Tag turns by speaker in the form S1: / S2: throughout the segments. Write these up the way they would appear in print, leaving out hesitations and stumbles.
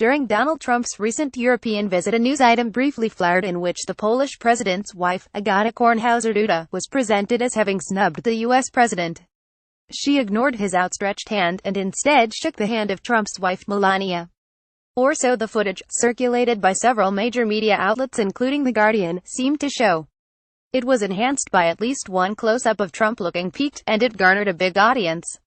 S1: During Donald Trump's recent European visit, a news item briefly flared in which the Polish president's wife, Agata Kornhauser-Duda, was presented as having snubbed the U.S. president. She ignored his outstretched hand and instead shook the hand of Trump's wife, Melania. Or so the footage, circulated by several major media outlets including The Guardian, seemed to show. It was enhanced by at least one close-up of Trump looking peaked, and it garnered a big audience.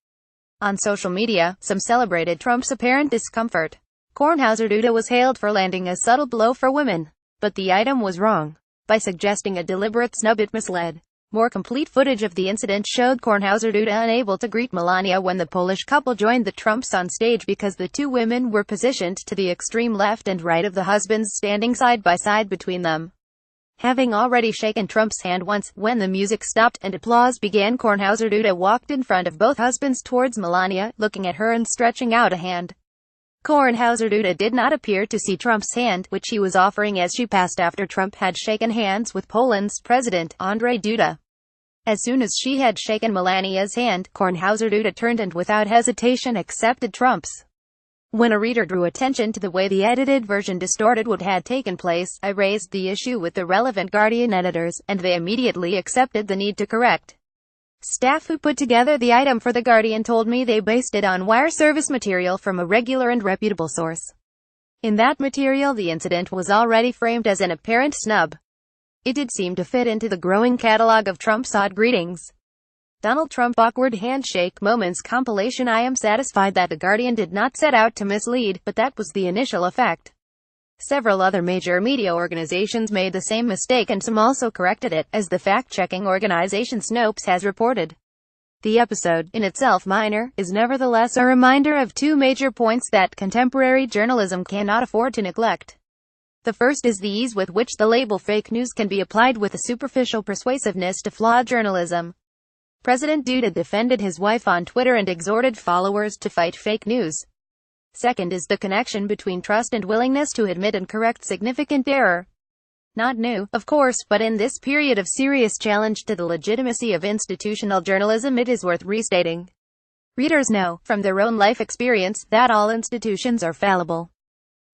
S1: On social media, some celebrated Trump's apparent discomfort. Kornhauser-Duda was hailed for landing a subtle blow for women. But the item was wrong. By suggesting a deliberate snub, it misled. More complete footage of the incident showed Kornhauser-Duda unable to greet Melania when the Polish couple joined the Trumps on stage because the two women were positioned to the extreme left and right of the husbands, standing side by side between them. Having already shaken Trump's hand once, when the music stopped and applause began, Kornhauser-Duda walked in front of both husbands towards Melania, looking at her and stretching out a hand. Kornhauser-Duda did not appear to see Trump's hand, which he was offering as she passed after Trump had shaken hands with Poland's president, Andrzej Duda. As soon as she had shaken Melania's hand, Kornhauser-Duda turned and without hesitation accepted Trump's. When a reader drew attention to the way the edited version distorted what had taken place, I raised the issue with the relevant Guardian editors, and they immediately accepted the need to correct. Staff who put together the item for The Guardian told me they based it on wire service material from a regular and reputable source. In that material, the incident was already framed as an apparent snub. It did seem to fit into the growing catalog of Trump's odd greetings. Donald Trump awkward handshake moments compilation. I am satisfied that The Guardian did not set out to mislead, but that was the initial effect. Several other major media organizations made the same mistake, and some also corrected it, as the fact-checking organization Snopes has reported. The episode, in itself minor, is nevertheless a reminder of two major points that contemporary journalism cannot afford to neglect. The first is the ease with which the label fake news can be applied with a superficial persuasiveness to flawed journalism. President Duda defended his wife on Twitter and exhorted followers to fight fake news. Second is the connection between trust and willingness to admit and correct significant error. Not new, of course, but in this period of serious challenge to the legitimacy of institutional journalism, it is worth restating. Readers know, from their own life experience, that all institutions are fallible.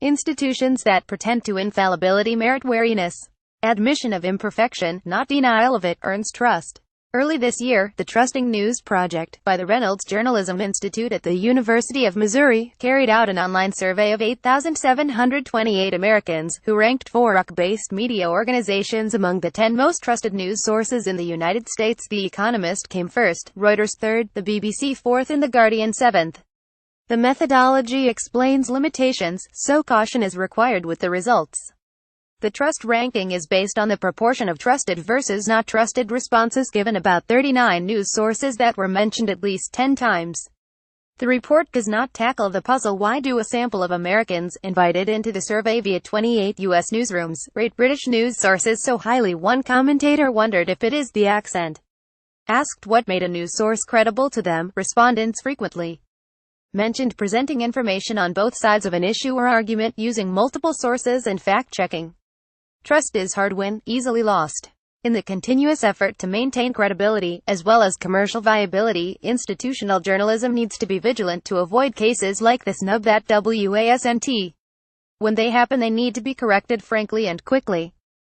S1: Institutions that pretend to infallibility merit wariness. Admission of imperfection, not denial of it, earns trust. Early this year, the Trusting News Project, by the Reynolds Journalism Institute at the University of Missouri, carried out an online survey of 8,728 Americans, who ranked 4 rock-based media organizations among the 10 most trusted news sources in the United States. The Economist came first, Reuters third, the BBC fourth, and The Guardian seventh. The methodology explains limitations, so caution is required with the results. The trust ranking is based on the proportion of trusted versus not trusted responses given about 39 news sources that were mentioned at least 10 times. The report does not tackle the puzzle: why do a sample of Americans, invited into the survey via 28 U.S. newsrooms, rate British news sources so highly? One commentator wondered if it is the accent. Asked what made a news source credible to them, respondents frequently mentioned presenting information on both sides of an issue or argument using multiple sources and fact-checking. Trust is hard-won, easily lost. In the continuous effort to maintain credibility, as well as commercial viability, institutional journalism needs to be vigilant to avoid cases like the snub that wasn't. When they happen, they need to be corrected frankly and quickly.